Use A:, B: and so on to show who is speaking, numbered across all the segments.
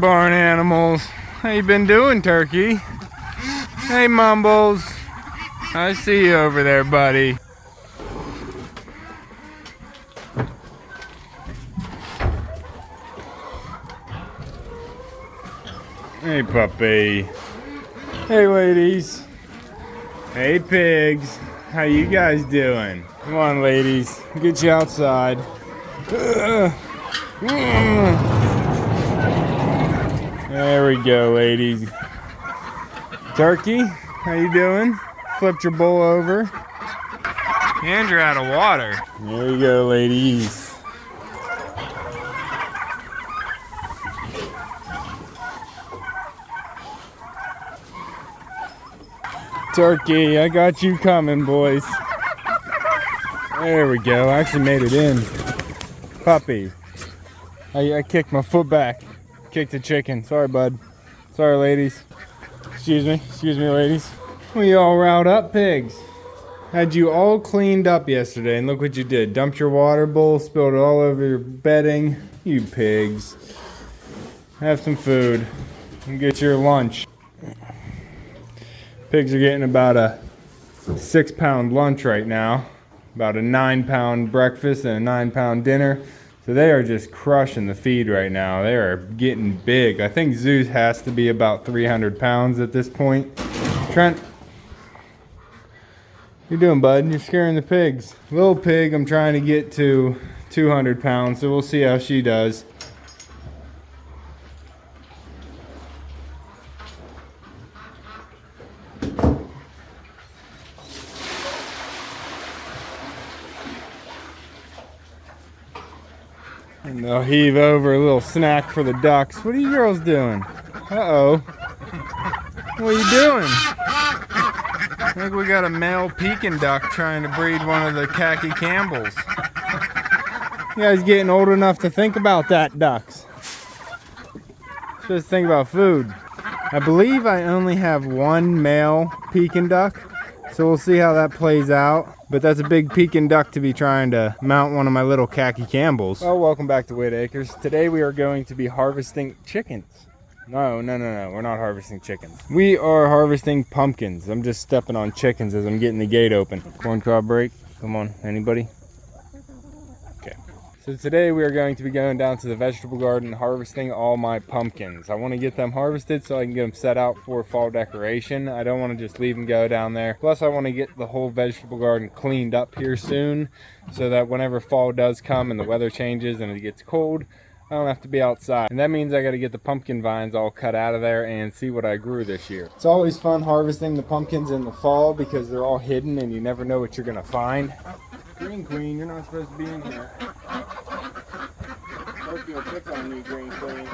A: barn animals. How you been doing, Turkey? Hey, Mumbles. I see you over there, buddy. Hey, puppy. Hey, ladies. Hey, pigs. How you guys doing? Come on, ladies. Get you outside. There we go, ladies. Turkey, how you doing? Flipped your bowl over. And you're out of water. There you go, ladies. Turkey, I got you coming, boys. There we go. I actually made it in. Puppy. I kicked my foot back. Kicked the chicken. Sorry, bud. Sorry, ladies. Excuse me, ladies. We all riled up, pigs. Had you all cleaned up yesterday, and look what you did. Dumped your water bowl, spilled it all over your bedding. You pigs. Have some food and get your lunch. Pigs are getting about a 6-pound lunch right now. About a 9-pound breakfast and a 9-pound dinner. So they are just crushing the feed right now. They are getting big. I think Zeus has to be about 300 pounds at this point. Trent, you're doing, bud? You're scaring the pigs. Little pig, I'm trying to get to 200 pounds, so we'll see how she does. And they'll heave over a little snack for the ducks. What are you girls doing? Uh-oh. What are you doing? I think we got a male Pekin duck trying to breed one of the khaki Campbells. You guys getting old enough to think about that, ducks. Just think about food. I believe I only have one male Pekin duck, so we'll see how that plays out. But that's a big Pekin duck to be trying to mount one of my little khaki Campbells. Well, welcome back to Whitt Acres. Today we are going to be harvesting chickens. No, we're not harvesting chickens. We are harvesting pumpkins. I'm just stepping on chickens as I'm getting the gate open. Corn cob break. Come on, anybody? Okay. So today we are going to be going down to the vegetable garden harvesting all my pumpkins. I want to get them harvested so I can get them set out for fall decoration. I don't want to just leave them go down there. Plus I want to get the whole vegetable garden cleaned up here soon so that whenever fall does come and the weather changes and it gets cold, I don't have to be outside. And that means I got to get the pumpkin vines all cut out of there and see what I grew this year. It's always fun harvesting the pumpkins in the fall because they're all hidden and you never know what you're going to find. Green Queen, you're not supposed to be in here. Hope you'll pick on me, Green Queen.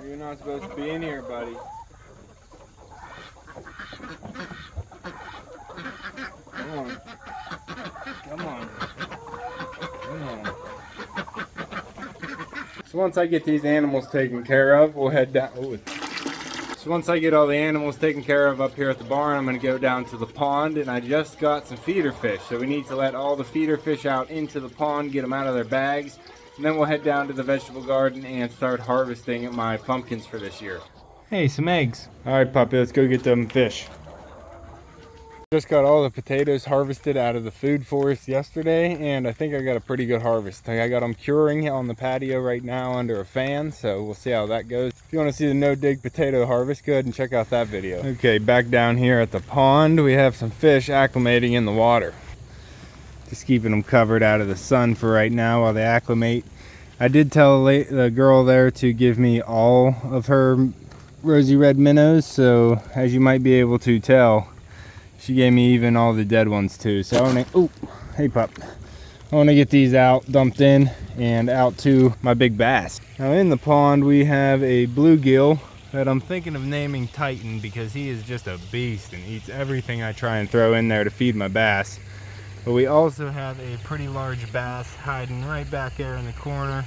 A: You're not supposed to be in here, buddy. Come on. Come on. Come on. So once I get these animals taken care of, we'll head down. Ooh. So once I get all the animals taken care of up here at the barn, I'm going to go down to the pond, and I just got some feeder fish. So we need to let all the feeder fish out into the pond, get them out of their bags, and then we'll head down to the vegetable garden and start harvesting my pumpkins for this year. Hey, some eggs. All right, puppy, let's go get them fish. Just got all the potatoes harvested out of the food forest yesterday, and I think I got a pretty good harvest. I got them curing on the patio right now under a fan, so we'll see how that goes. If you want to see the no-dig potato harvest, go ahead and check out that video. Okay, back down here at the pond, we have some fish acclimating in the water. Just keeping them covered out of the sun for right now while they acclimate. I did tell the girl there to give me all of her rosy red minnows, so as you might be able to tell, she gave me even all the dead ones too. So I want to, hey pup. I want to get these out, dumped in, and out to my big bass. Now in the pond we have a bluegill that I'm thinking of naming Titan because he is just a beast and eats everything I try and throw in there to feed my bass. But we also have a pretty large bass hiding right back there in the corner.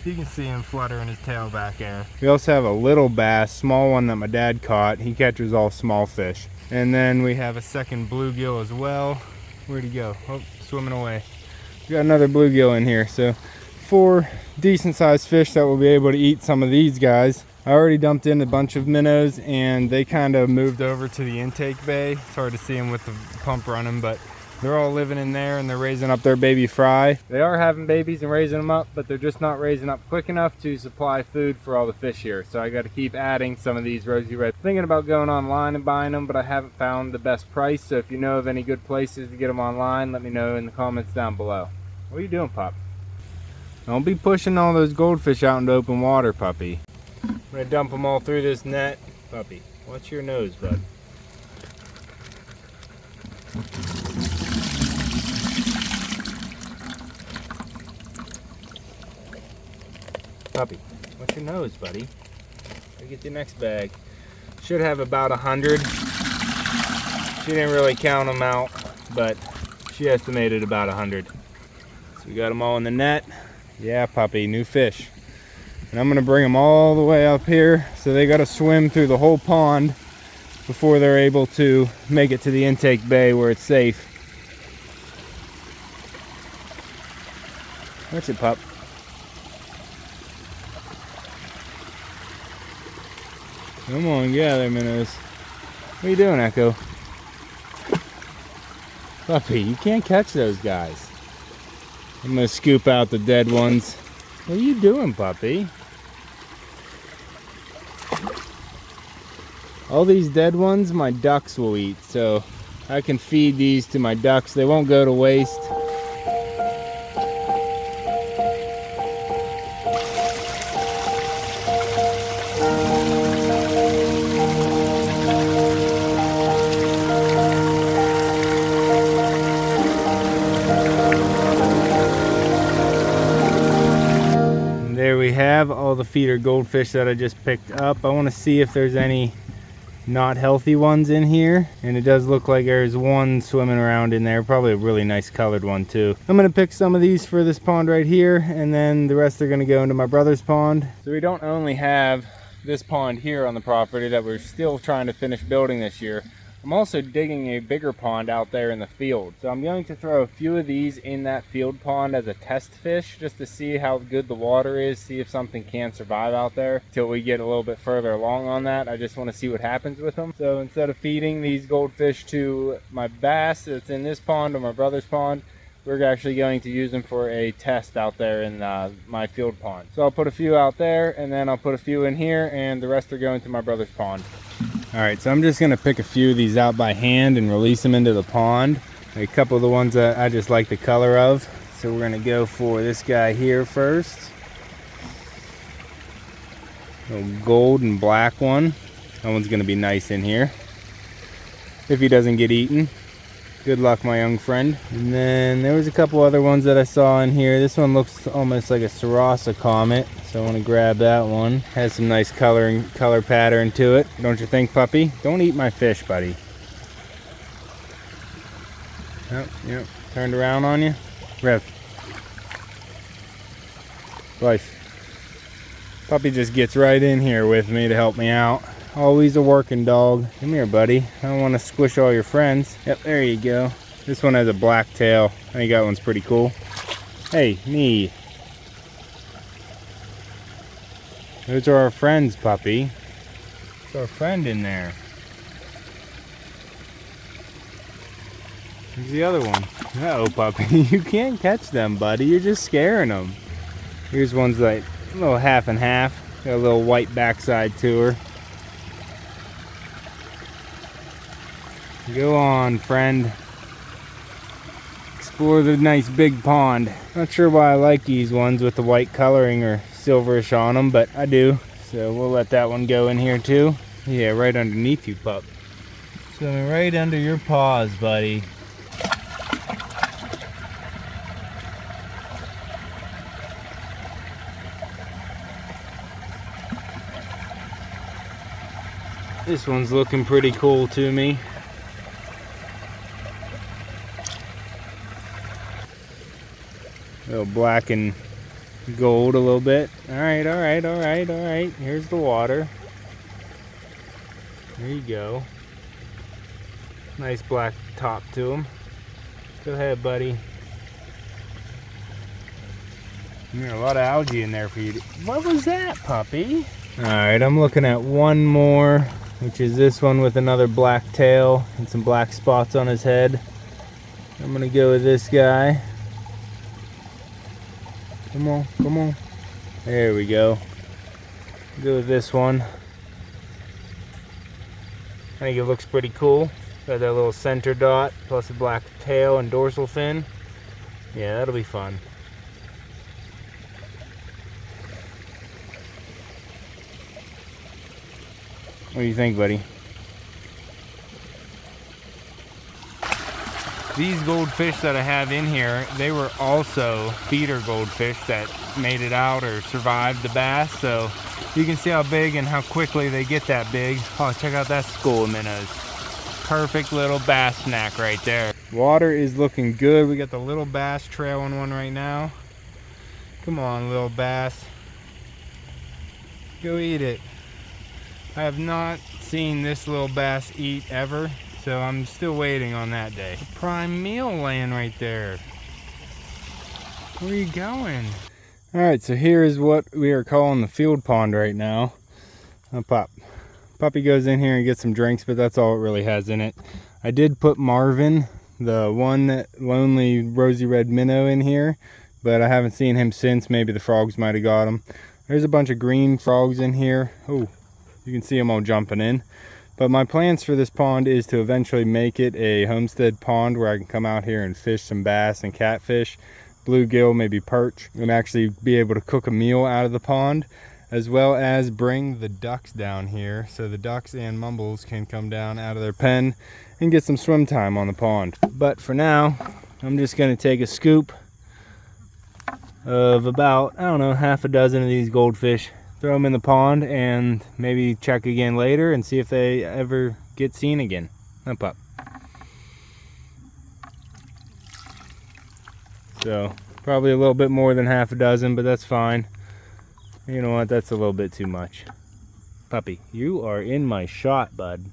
A: You can see him fluttering his tail back there. We also have a little bass, small one that my dad caught. He catches all small fish. And then we have a second bluegill as well. Where'd he go? Oh, swimming away. We got another bluegill in here. So 4 decent sized fish that will be able to eat some of these guys. I already dumped in a bunch of minnows and they kind of moved over to the intake bay. It's hard to see them with the pump running, but they're all living in there and they're raising up their baby fry. They are having babies and raising them up, but they're just not raising up quick enough to supply food for all the fish here. So I got to keep adding some of these rosy red. Thinking about going online and buying them, but I haven't found the best price. So if you know of any good places to get them online, let me know in the comments down below. What are you doing, pup? Don't be pushing all those goldfish out into open water, puppy. I'm gonna dump them all through this net. Puppy, watch your nose, bud. Puppy, watch your nose, buddy. I'll get the next bag. Should have about 100. She didn't really count them out, but she estimated about 100. So we got them all in the net. Yeah, puppy, new fish. And I'm gonna bring them all the way up here, so they gotta swim through the whole pond before they're able to make it to the intake bay where it's safe. Watch it, pup. Come on, get out of there, minnows. What are you doing, Echo? Puppy, you can't catch those guys. I'm gonna scoop out the dead ones. What are you doing, puppy? All these dead ones, my ducks will eat, so I can feed these to my ducks. They won't go to waste. There we have all the feeder goldfish that I just picked up. I want to see if there's any not healthy ones in here, and it does look like there's one swimming around in there, probably a really nice colored one too. I'm going to pick some of these for this pond right here, and then the rest are going to go into my brother's pond. So we don't only have this pond here on the property that we're still trying to finish building this year. I'm also digging a bigger pond out there in the field. So I'm going to throw a few of these in that field pond as a test fish, just to see how good the water is, see if something can survive out there till we get a little bit further along on that. I just want to see what happens with them. So instead of feeding these goldfish to my bass that's in this pond or my brother's pond, we're actually going to use them for a test out there in my field pond. So I'll put a few out there, and then I'll put a few in here, and the rest are going to my brother's pond. Alright, so I'm just going to pick a few of these out by hand and release them into the pond. A couple of the ones that I just like the color of. So we're going to go for this guy here first. A little gold and black one. That one's going to be nice in here. If he doesn't get eaten. Good luck, my young friend. And then there was a couple other ones that I saw in here. This one looks almost like a Sarasa Comet, so I want to grab that one. Has some nice color pattern to it. Don't you think, puppy? Don't eat my fish, buddy. Oh, yep. Turned around on you. Rev. Life. Puppy just gets right in here with me to help me out. Always a working dog. Come here, buddy. I don't want to squish all your friends. Yep, there you go. This one has a black tail. I think that one's pretty cool. Hey, me. Those are our friends, puppy. There's our friend in there. Here's the other one. Uh-oh, puppy. You can't catch them, buddy. You're just scaring them. Here's one's like a little half and half. Got a little white backside to her. Go on, friend. Explore the nice big pond. Not sure why I like these ones with the white coloring or silverish on them, but I do. So we'll let that one go in here too. Yeah, right underneath you, pup. So right under your paws, buddy. This one's looking pretty cool to me. Little black and Gold a little bit. All right, all right, all right, all right. Here's the water. There you go. Nice black top to him. Go ahead, buddy. There's a lot of algae in there for you. What was that, puppy? All right, I'm looking at one more, which is this one with another black tail and some black spots on his head. I'm gonna go with this guy. Come on, come on. There we go. Go with this one. I think it looks pretty cool. Got that little center dot, plus a black tail and dorsal fin. Yeah, that'll be fun. What do you think, buddy? These goldfish that I have in here, they were also feeder goldfish that made it out or survived the bass. So you can see how big and how quickly they get that big. Oh, check out that school of minnows. Perfect little bass snack right there. Water is looking good. We got the little bass trailing one right now. Come on, little bass. Go eat it. I have not seen this little bass eat ever, so I'm still waiting on that day. A prime meal laying right there. Where are you going? All right, so here is what we are calling the field pond right now. Puppy goes in here and gets some drinks, but that's all it really has in it. I did put Marvin, the one lonely rosy red minnow, in here, but I haven't seen him since. Maybe the frogs might have got him. There's a bunch of green frogs in here. Oh, you can see them all jumping in. But my plans for this pond is to eventually make it a homestead pond where I can come out here and fish some bass and catfish, bluegill, maybe perch, and actually be able to cook a meal out of the pond, as well as bring the ducks down here so the ducks and mumbles can come down out of their pen and get some swim time on the pond. But for now, I'm just going to take a scoop of about, I don't know, half a dozen of these goldfish, throw them in the pond, and maybe check again later and see if they ever get seen again. Up, up. So probably a little bit more than half a dozen, but that's fine. You know what, that's a little bit too much. Puppy, you are in my shot, bud.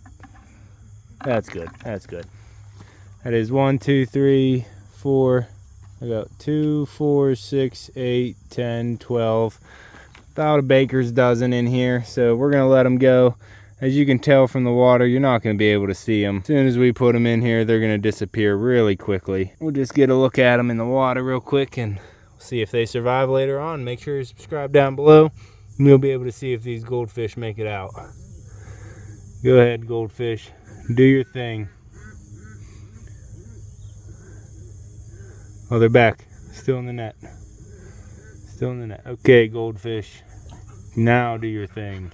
A: That's good, that's good. That is 1, 2, 3, 4. I got 2, 4, 6, 8, 10, 12. About a baker's dozen in here, so we're gonna let them go. As you can tell from the water, you're not gonna be able to see them. As soon as we put them in here, they're gonna disappear really quickly. We'll just get a look at them in the water real quick and see if they survive later on. Make sure you subscribe down below, and you'll be able to see if these goldfish make it out. Go ahead, goldfish, do your thing. Oh, they're back, still in the net. Still in the net. Okay, goldfish, now do your thing.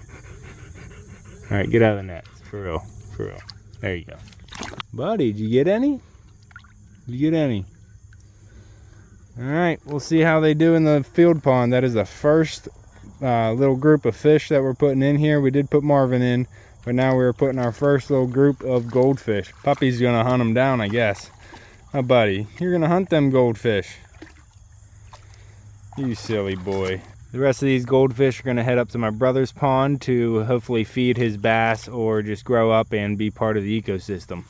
A: All right, get out of the net, for real, for real. There you go. Buddy, did you get any? Did you get any? All right, we'll see how they do in the field pond. That is the first little group of fish that we're putting in here. We did put Marvin in, but now we're putting our first little group of goldfish. Puppy's gonna hunt them down, I guess. Oh, buddy, you're gonna hunt them goldfish. You silly boy. The rest of these goldfish are going to head up to my brother's pond to hopefully feed his bass or just grow up and be part of the ecosystem.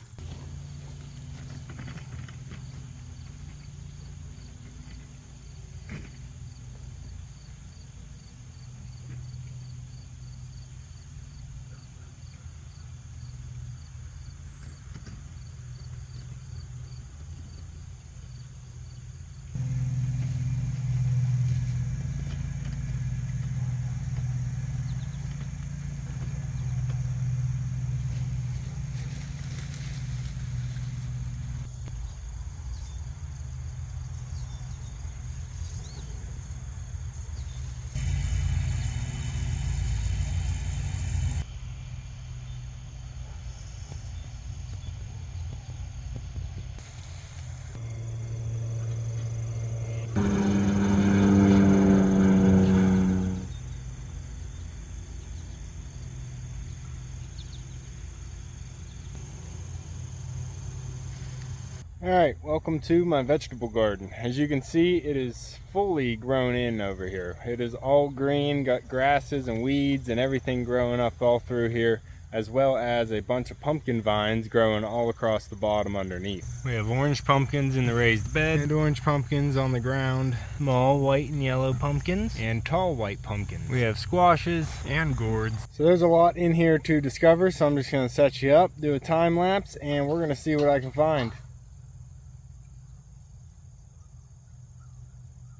A: Alright, welcome to my vegetable garden. As you can see, it is fully grown in over here. It is all green, got grasses and weeds and everything growing up all through here, as well as a bunch of pumpkin vines growing all across the bottom underneath. We have orange pumpkins in the raised bed, and orange pumpkins on the ground, small white and yellow pumpkins, and tall white pumpkins. We have squashes and gourds. So there's a lot in here to discover, so I'm just going to set you up, do a time lapse, and we're going to see what I can find.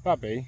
A: Puppy.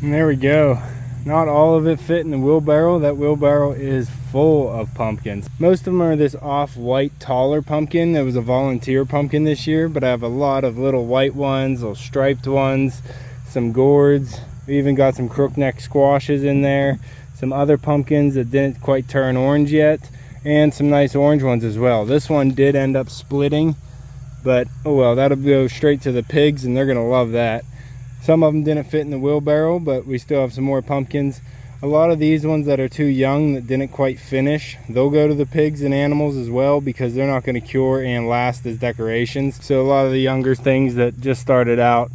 A: And there we go. Not all of it fit in the wheelbarrow. That wheelbarrow is full of pumpkins. Most of them are this off-white taller pumpkin. There was a volunteer pumpkin this year, but I have a lot of little white ones, little striped ones, some gourds. We even got some crookneck squashes in there, some other pumpkins that didn't quite turn orange yet, and some nice orange ones as well. This one did end up splitting, but oh well, that'll go straight to the pigs and they're gonna love that. Some of them didn't fit in the wheelbarrow, but we still have some more pumpkins. A lot of these ones that are too young, that didn't quite finish, they'll go to the pigs and animals as well, because they're not going to cure and last as decorations. So a lot of the younger things that just started out,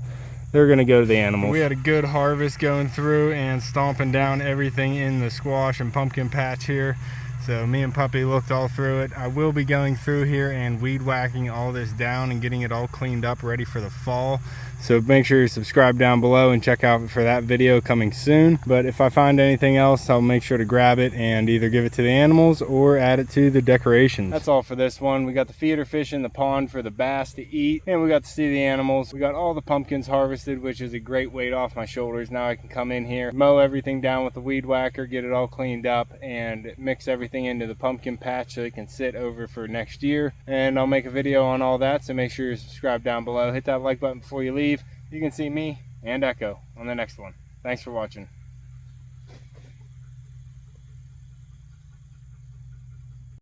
A: they're going to go to the animals. We had a good harvest going through and stomping down everything in the squash and pumpkin patch here. So me and Puppy looked all through it. I will be going through here and weed whacking all this down and getting it all cleaned up, ready for the fall. So make sure you subscribe down below and check out for that video coming soon. But if I find anything else, I'll make sure to grab it and either give it to the animals or add it to the decorations. That's all for this one. We got the feeder fish in the pond for the bass to eat, and we got to see the animals. We got all the pumpkins harvested, which is a great weight off my shoulders. Now I can come in here, mow everything down with the weed whacker, get it all cleaned up, and mix everything into the pumpkin patch so it can sit over for next year. And I'll make a video on all that, so make sure you subscribe down below. Hit that like button before you leave. You can see me and Echo on the next one. Thanks for watching.